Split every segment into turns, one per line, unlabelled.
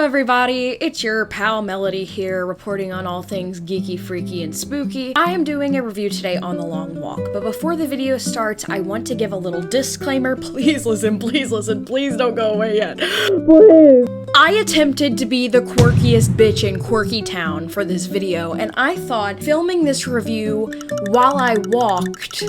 everybody, it's your pal Melody here, reporting on all things geeky, freaky, and spooky. I am doing a review today on The Long Walk, but before the video starts, I want to give a little disclaimer. Please listen, please don't go away yet. Please. I attempted to be the quirkiest bitch in Quirky Town for this video, and I thought filming this review while I walked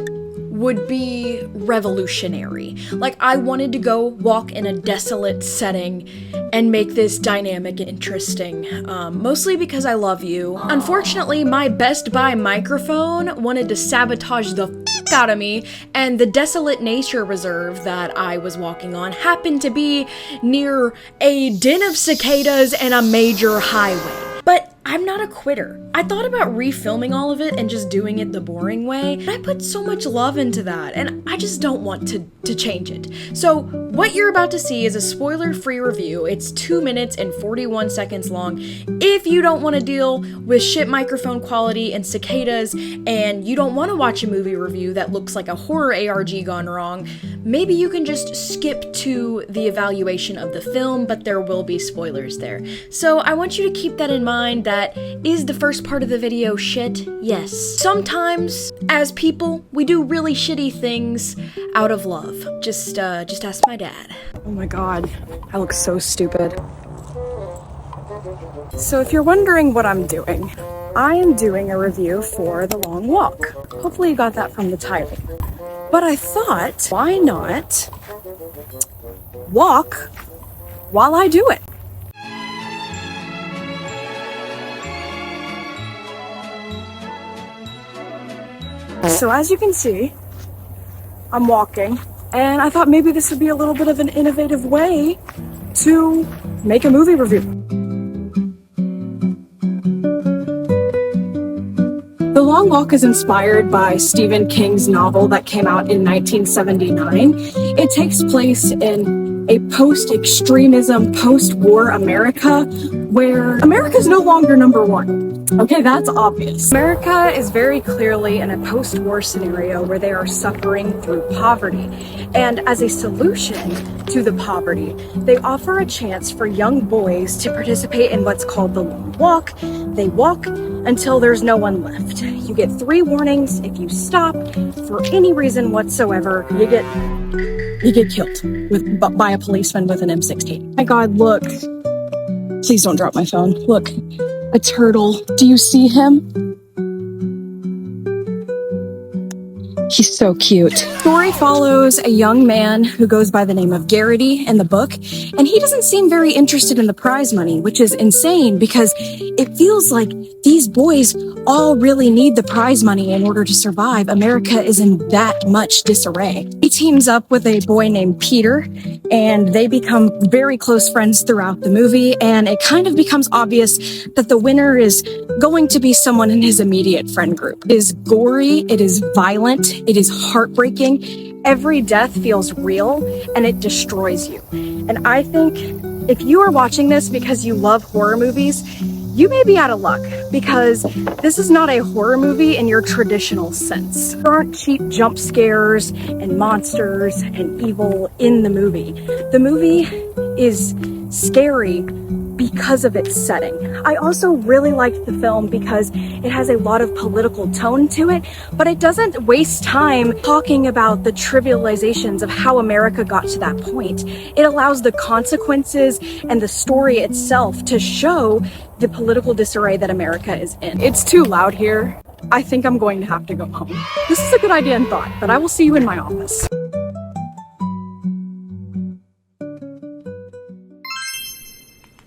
would be revolutionary. Like, I wanted to go walk in a desolate setting and make this dynamic and interesting, mostly because I love you. Unfortunately, my Best Buy microphone wanted to sabotage the f*** out of me, and the desolate nature reserve that I was walking on happened to be near a den of cicadas and a major highway. But I'm not a quitter. I thought about refilming all of it and just doing it the boring way, but I put so much love into that, and I just don't want to change it. So what you're about to see is a spoiler-free review. It's 2 minutes and 41 seconds long. If you don't want to deal with shit microphone quality and cicadas, and you don't want to watch a movie review that looks like a horror ARG gone wrong, maybe you can just skip to the evaluation of the film, but there will be spoilers there. So I want you to keep that in mind. That is the first part of the video shit? Yes. Sometimes, as people, we do really shitty things out of love. Just ask my dad. Oh my god, I look so stupid. So if you're wondering what I'm doing, I am doing a review for The Long Walk. Hopefully you got that from the title. But I thought, why not walk while I do it? So as you can see, I'm walking, and I thought maybe this would be a little bit of an innovative way to make a movie review. The Long Walk is inspired by Stephen King's novel that came out in 1979. It takes place in a post-extremism, post-war America, where America's no longer number one. Okay, that's obvious. America is very clearly in a post-war scenario where they are suffering through poverty. And as a solution to the poverty, they offer a chance for young boys to participate in what's called the Long Walk. They walk until there's no one left. You get 3 warnings. If you stop for any reason whatsoever, you get killed by a policeman with an M16. My god, look. Please don't drop my phone. Look, a turtle. Do you see him? He's so cute. The story follows a young man who goes by the name of Garrity in the book, and he doesn't seem very interested in the prize money, which is insane because it feels like these boys all really need the prize money in order to survive. America is in that much disarray. He teams up with a boy named Peter, and they become very close friends throughout the movie, and it kind of becomes obvious that the winner is going to be someone in his immediate friend group. It is gory, it is violent, it is heartbreaking. Every death feels real, and it destroys you. And I think if you are watching this because you love horror movies, you may be out of luck, because this is not a horror movie in your traditional sense. There aren't cheap jump scares and monsters and evil in the movie. The movie is scary because of its setting. I also really liked the film because it has a lot of political tone to it, but it doesn't waste time talking about the trivializations of how America got to that point. It allows the consequences and the story itself to show the political disarray that America is in. It's too loud here. I think I'm going to have to go home. This is a good idea and thought, but I will see you in my office.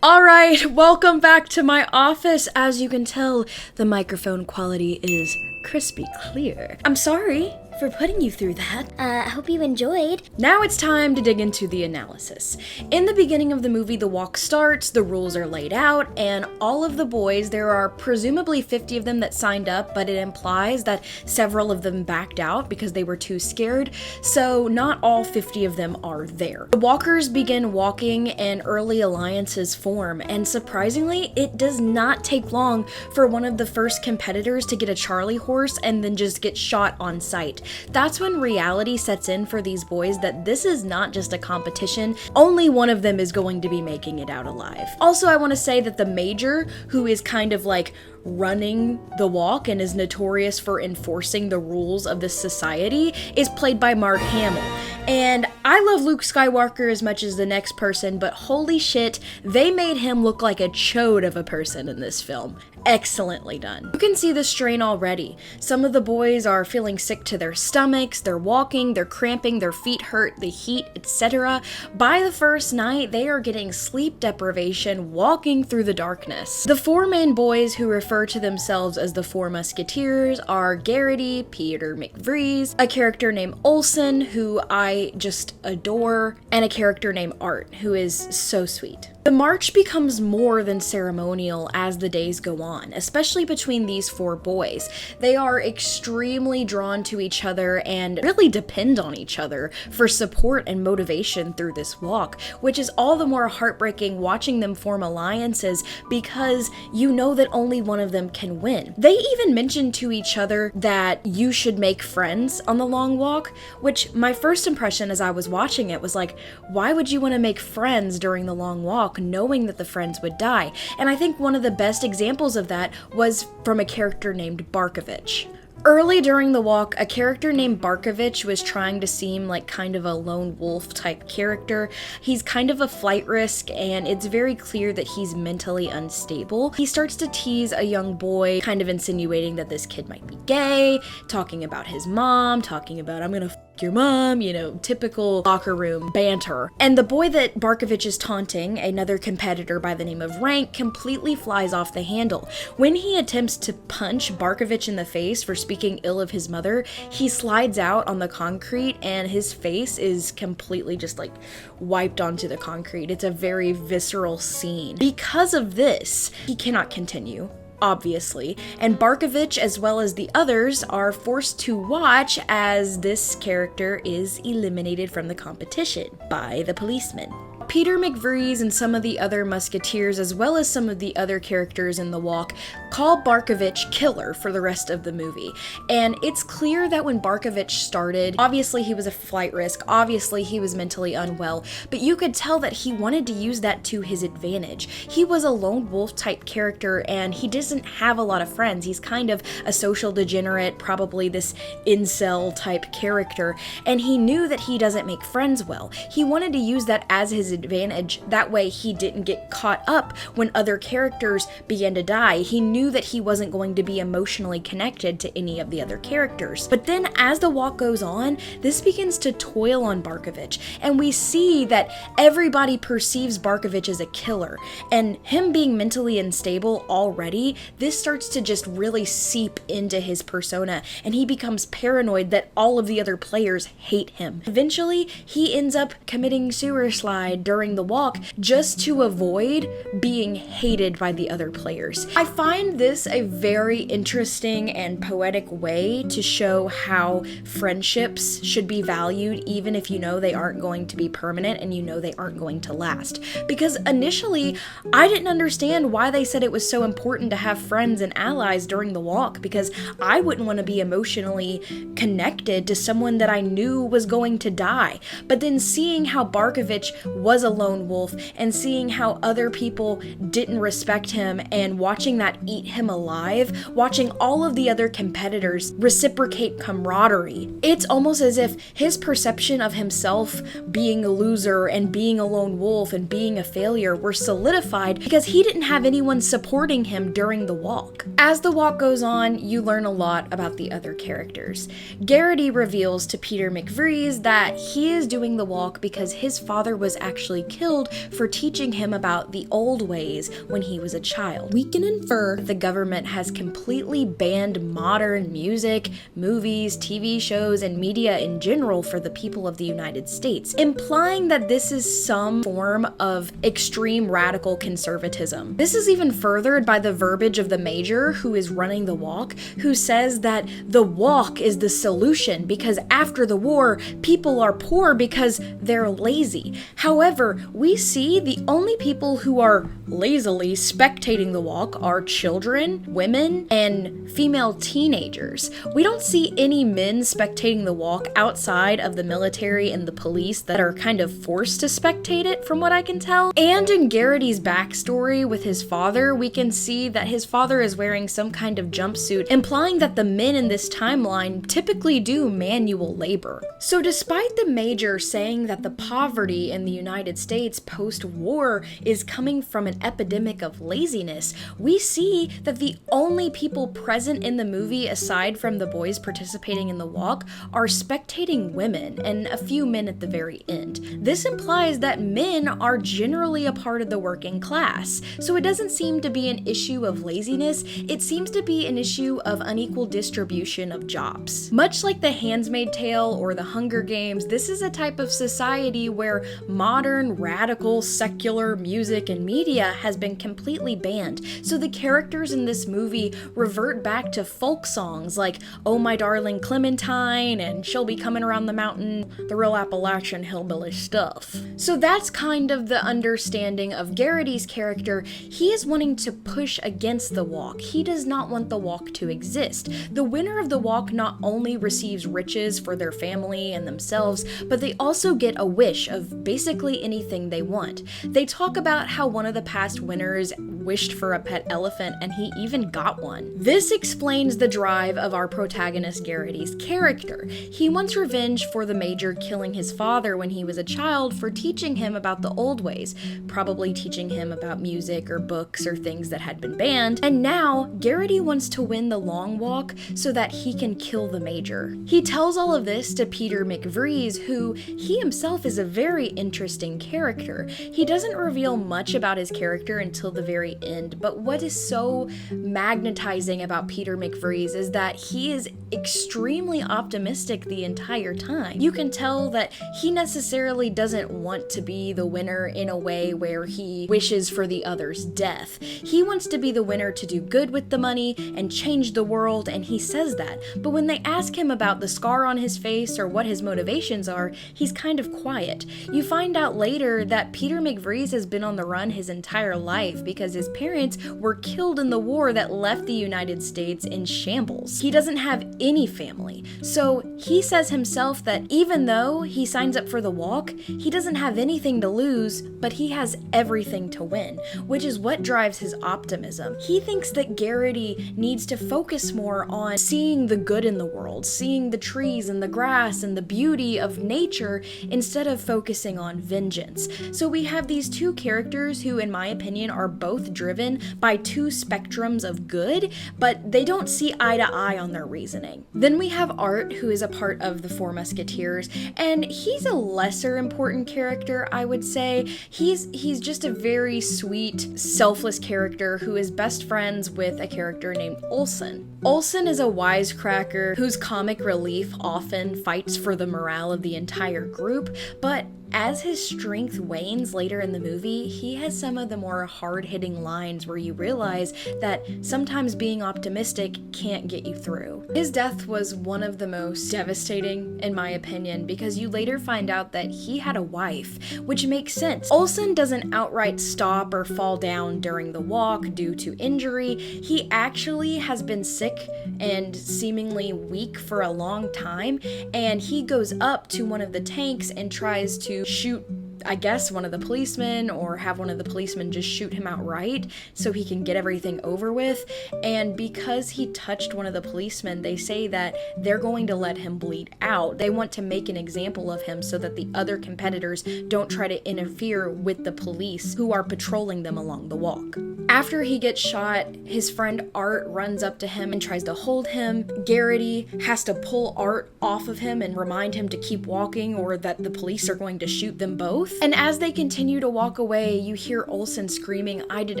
Alright, welcome back to my office. As you can tell, the microphone quality is crispy clear. I'm sorry for putting you through that.
I hope you enjoyed.
Now it's time to dig into the analysis. In the beginning of the movie, the walk starts, the rules are laid out, and all of the boys, there are presumably 50 of them that signed up, but it implies that several of them backed out because they were too scared, so not all 50 of them are there. The walkers begin walking and early alliances form, and surprisingly, it does not take long for one of the first competitors to get a Charlie horse and then just get shot on sight. that's when reality sets in for these boys that this is not just a competition, only one of them is going to be making it out alive. Also, I want to say that the major, who is kind of like running the walk and is notorious for enforcing the rules of this society, is played by Mark Hamill. And I love Luke Skywalker as much as the next person, but holy shit, they made him look like a chode of a person in this film. Excellently done. You can see the strain already. Some of the boys are feeling sick to their stomachs, they're walking, they're cramping, their feet hurt, the heat, etc. By the first night, they are getting sleep deprivation walking through the darkness. The four main boys who refer to themselves as the Four Musketeers are Garrity, Peter McVries, a character named Olsen, who I just adore, and a character named Art, who is so sweet. The march becomes more than ceremonial as the days go on, especially between these four boys. They are extremely drawn to each other and really depend on each other for support and motivation through this walk, which is all the more heartbreaking watching them form alliances because you know that only one of them can win. They even mention to each other that you should make friends on the long walk, which my first impression as I was watching it was like, why would you want to make friends during the long walk knowing that the friends would die? And I think one of the best examples of that was from a character named Barkovich. Early during the walk, a character named Barkovich was trying to seem like kind of a lone wolf type character. He's kind of a flight risk, and it's very clear that he's mentally unstable. He starts to tease a young boy, kind of insinuating that this kid might be gay, talking about his mom, talking about, I'm gonna f your mom, you know, typical locker room banter. And the boy that Barkovich is taunting, another competitor by the name of Rank, completely flies off the handle. When he attempts to punch Barkovich in the face for speaking ill of his mother, he slides out on the concrete and his face is completely just like wiped onto the concrete. It's a very visceral scene. Because of this, he cannot continue, obviously, and Barkovich as well as the others are forced to watch as this character is eliminated from the competition by the policeman. Peter McVries and some of the other musketeers, as well as some of the other characters in the walk, call Barkovich killer for the rest of the movie. And it's clear that when Barkovich started, obviously he was a flight risk, obviously he was mentally unwell, but you could tell that he wanted to use that to his advantage. He was a lone wolf type character and he doesn't have a lot of friends. He's kind of a social degenerate, probably this incel type character, and he knew that he doesn't make friends well. He wanted to use that as his advantage. That way he didn't get caught up when other characters began to die. He knew that he wasn't going to be emotionally connected to any of the other characters. But then as the walk goes on, this begins to toil on Barkovich, and we see that everybody perceives Barkovich as a killer, and him being mentally unstable already, this starts to just really seep into his persona, and he becomes paranoid that all of the other players hate him. Eventually, he ends up committing suicide during the walk just to avoid being hated by the other players. I find this a very interesting and poetic way to show how friendships should be valued even if you know they aren't going to be permanent and you know they aren't going to last. Because initially, I didn't understand why they said it was so important to have friends and allies during the walk, because I wouldn't want to be emotionally connected to someone that I knew was going to die. But then seeing how Barkovich was a lone wolf and seeing how other people didn't respect him and watching that eat him alive, watching all of the other competitors reciprocate camaraderie, it's almost as if his perception of himself being a loser and being a lone wolf and being a failure were solidified because he didn't have anyone supporting him during the walk. As the walk goes on, you learn a lot about the other characters. Garrity reveals to Peter McVries that he is doing the walk because his father was actually killed for teaching him about the old ways when he was a child. We can infer the government has completely banned modern music, movies, TV shows, and media in general for the people of the United States, implying that this is some form of extreme radical conservatism. This is even furthered by the verbiage of the major who is running the walk, who says that the walk is the solution because after the war, people are poor because they're lazy. However, However, we see the only people who are lazily spectating the walk are children, women, and female teenagers. We don't see any men spectating the walk outside of the military and the police that are kind of forced to spectate it, from what I can tell. And in Garrity's backstory with his father, we can see that his father is wearing some kind of jumpsuit, implying that the men in this timeline typically do manual labor. So despite the Major saying that the poverty in the United States post-war is coming from an epidemic of laziness, we see that the only people present in the movie, aside from the boys participating in the walk, are spectating women and a few men at the very end. This implies that men are generally a part of the working class, so it doesn't seem to be an issue of laziness, it seems to be an issue of unequal distribution of jobs. Much like The Handmaid's Tale or The Hunger Games, this is a type of society where modern, radical, secular music and media has been completely banned, so the characters in this movie revert back to folk songs like "Oh My Darling Clementine" and "She'll Be Coming Around the Mountain," the real Appalachian hillbilly stuff. So that's kind of the understanding of Garrity's character. He is wanting to push against the walk. He does not want the walk to exist. The winner of the walk not only receives riches for their family and themselves, but they also get a wish of basically anything they want. They talk about how one of the past winners wished for a pet elephant and he even got one. This explains the drive of our protagonist Garrity's character. He wants revenge for the Major killing his father when he was a child for teaching him about the old ways, probably teaching him about music or books or things that had been banned, and now Garrity wants to win the long walk so that he can kill the Major. He tells all of this to Peter McVries, who he himself is a very interesting character. He doesn't reveal much about his character until the very end, but what is so magnetizing about Peter McVries is that he is extremely optimistic the entire time. You can tell that he necessarily doesn't want to be the winner in a way where he wishes for the other's death. He wants to be the winner to do good with the money and change the world, and he says that. But when they ask him about the scar on his face or what his motivations are, he's kind of quiet. You find out later that Peter McVries has been on the run his entire life because his parents were killed in the war that left the United States in shambles. He doesn't have any family. So he says himself that even though he signs up for the walk, he doesn't have anything to lose, but he has everything to win, which is what drives his optimism. He thinks that Garrity needs to focus more on seeing the good in the world, seeing the trees and the grass and the beauty of nature instead of focusing on vengeance. So we have these two characters who, in my opinion, are both driven by two spectrums of good, but they don't see eye to eye on their reasoning. Then we have Art, who is a part of the Four Musketeers, and he's a lesser important character, I would say. He's just a very sweet, selfless character who is best friends with a character named Olsen. Olsen is a wisecracker whose comic relief often fights for the morale of the entire group, but as his strength wanes later in the movie, he has some of the more hard-hitting lines where you realize that sometimes being optimistic can't get you through. His death was one of the most devastating, in my opinion, because you later find out that he had a wife, which makes sense. Olsen doesn't outright stop or fall down during the walk due to injury. He actually has been sick and seemingly weak for a long time, and he goes up to one of the tanks and tries to shoot, I guess, one of the policemen, or have one of the policemen just shoot him outright so he can get everything over with. And because he touched one of the policemen, they say that they're going to let him bleed out. They want to make an example of him so that the other competitors don't try to interfere with the police who are patrolling them along the walk. After he gets shot, his friend Art runs up to him and tries to hold him. Garrity has to pull Art off of him and remind him to keep walking or that the police are going to shoot them both. And as they continue to walk away, you hear Olsen screaming, "I did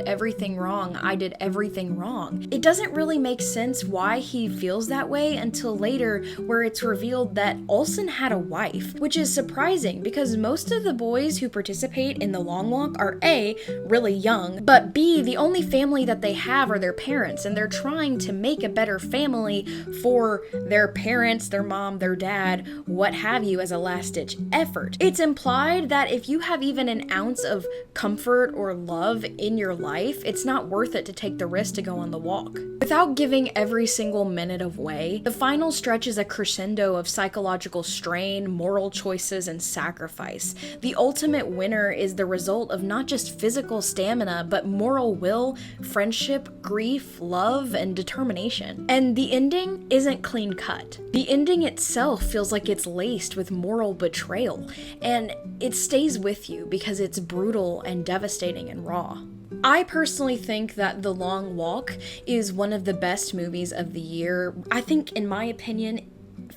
everything wrong, I did everything wrong." It doesn't really make sense why he feels that way until later, where it's revealed that Olsen had a wife, which is surprising because most of the boys who participate in the long walk are A, really young, but B, the only family that they have are their parents, and they're trying to make a better family for their parents, their mom, their dad, what have you, as a last-ditch effort. It's implied that if you have even an ounce of comfort or love in your life, it's not worth it to take the risk to go on the walk. Without giving every single minute away, the final stretch is a crescendo of psychological strain, moral choices, and sacrifice. The ultimate winner is the result of not just physical stamina, but moral will, friendship, grief, love, and determination. And the ending isn't clean cut. The ending itself feels like it's laced with moral betrayal, and it stays with you because it's brutal and devastating and raw. I personally think that The Long Walk is one of the best movies of the year. I think, in my opinion,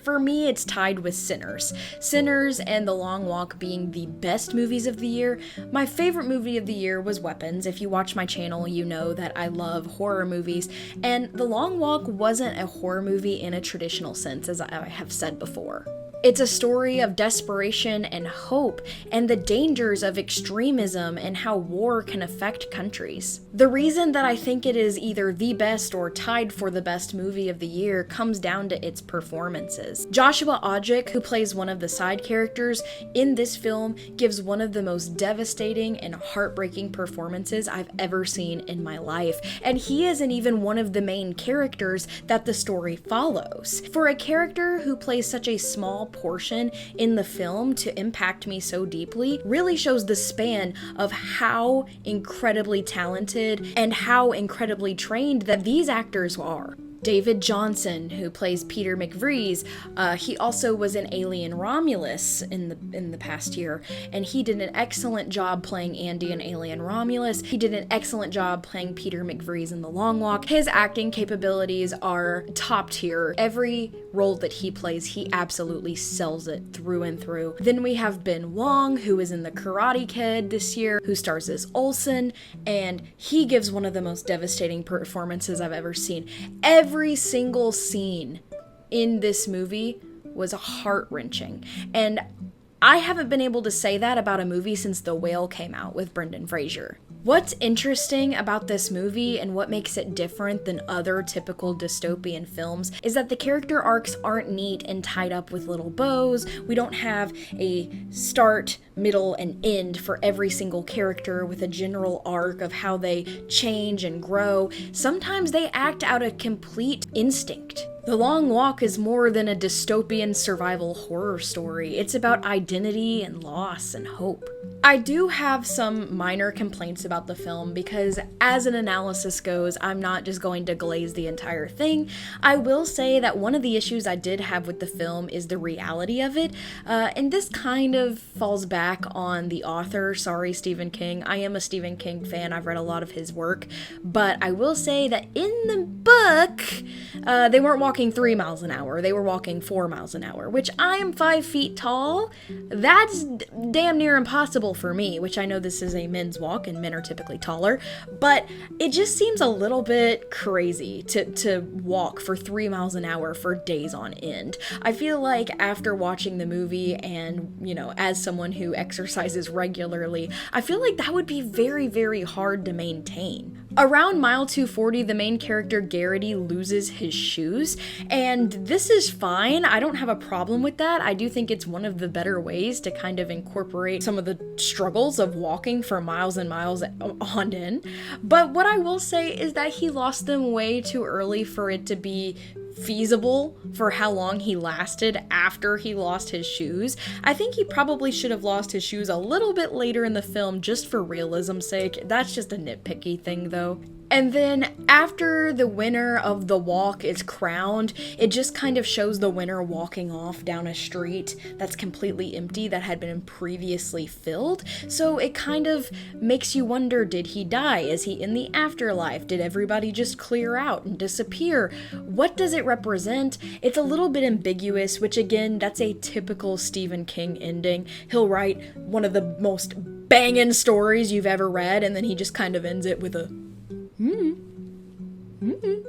for me, it's tied with Sinners. Sinners and The Long Walk being the best movies of the year. My favorite movie of the year was Weapons. If you watch my channel, you know that I love horror movies. And The Long Walk wasn't a horror movie in a traditional sense, as I have said before. It's a story of desperation and hope, and the dangers of extremism and how war can affect countries. The reason that I think it is either the best or tied for the best movie of the year comes down to its performances. Joshua Odjick, who plays one of the side characters in this film, gives one of the most devastating and heartbreaking performances I've ever seen in my life, and he isn't even one of the main characters that the story follows. For a character who plays such a small portion in the film to impact me so deeply really shows the span of how incredibly talented and how incredibly trained that these actors are. David Johnson, who plays Peter McVries, he also was in Alien Romulus in the past year, and he did an excellent job playing Andy in Alien Romulus. He did an excellent job playing Peter McVries in The Long Walk. His acting capabilities are top tier. Every role that he plays, he absolutely sells it through and through. Then we have Ben Wong, who is in The Karate Kid this year, who stars as Olsen, and he gives one of the most devastating performances I've ever seen. Every single scene in this movie was heart-wrenching, and I haven't been able to say that about a movie since The Whale came out with Brendan Fraser. What's interesting about this movie and what makes it different than other typical dystopian films is that the character arcs aren't neat and tied up with little bows. We don't have a start, middle, and end for every single character with a general arc of how they change and grow. Sometimes they act out of complete instinct. The Long Walk is more than a dystopian survival horror story. It's about identity and loss and hope. I do have some minor complaints about the film because, as an analysis goes, I'm not just going to glaze the entire thing. I will say that one of the issues I did have with the film is the reality of it, and this kind of falls back on the author. Sorry, Stephen King. I am a Stephen King fan. I've read a lot of his work, but I will say that in the book, they weren't walking 3 miles an hour. They were walking 4 miles an hour, which I am 5 feet tall. That's damn near impossible for me, which I know this is a men's walk and men are typically taller, but it just seems a little bit crazy to walk for 3 miles an hour for days on end. I feel like after watching the movie and, as someone who exercises regularly, I feel like that would be very, very hard to maintain. Around mile 240, the main character Garrity loses his shoes, and this is fine. I don't have a problem with that. I do think it's one of the better ways to kind of incorporate some of the struggles of walking for miles and miles on end. But what I will say is that he lost them way too early for it to be feasible for how long he lasted after he lost his shoes. I think he probably should have lost his shoes a little bit later in the film just for realism's sake. That's just a nitpicky thing though. And then after the winner of the walk is crowned, it just kind of shows the winner walking off down a street that's completely empty that had been previously filled. So it kind of makes you wonder, did he die? Is he in the afterlife? Did everybody just clear out and disappear? What does it represent? It's a little bit ambiguous, which again, that's a typical Stephen King ending. He'll write one of the most banging stories you've ever read, and then he just kind of ends it with a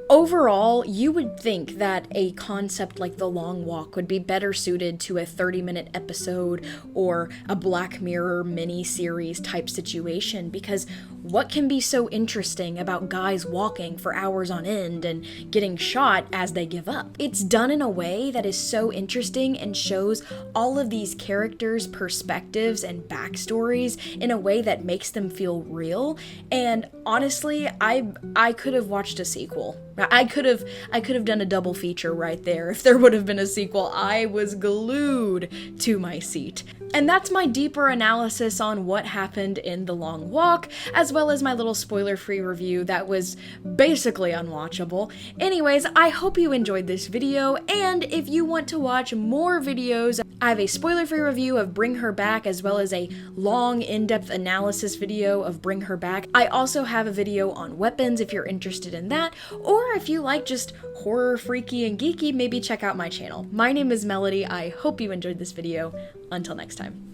Overall, you would think that a concept like The Long Walk would be better suited to a 30-minute episode or a Black Mirror mini-series type situation, because what can be so interesting about guys walking for hours on end and getting shot as they give up? It's done in a way that is so interesting and shows all of these characters' perspectives and backstories in a way that makes them feel real. And honestly, I could have watched a sequel. I could have done a double feature right there if there would have been a sequel. I was glued to my seat. And that's my deeper analysis on what happened in The Long Walk, as well as my little spoiler-free review that was basically unwatchable. Anyways, I hope you enjoyed this video, and if you want to watch more videos, I have a spoiler-free review of Bring Her Back, as well as a long, in-depth analysis video of Bring Her Back. I also have a video on weapons if you're interested in that, or if you like just horror, freaky, and geeky, maybe check out my channel. My name is Melody. I hope you enjoyed this video. Until next time.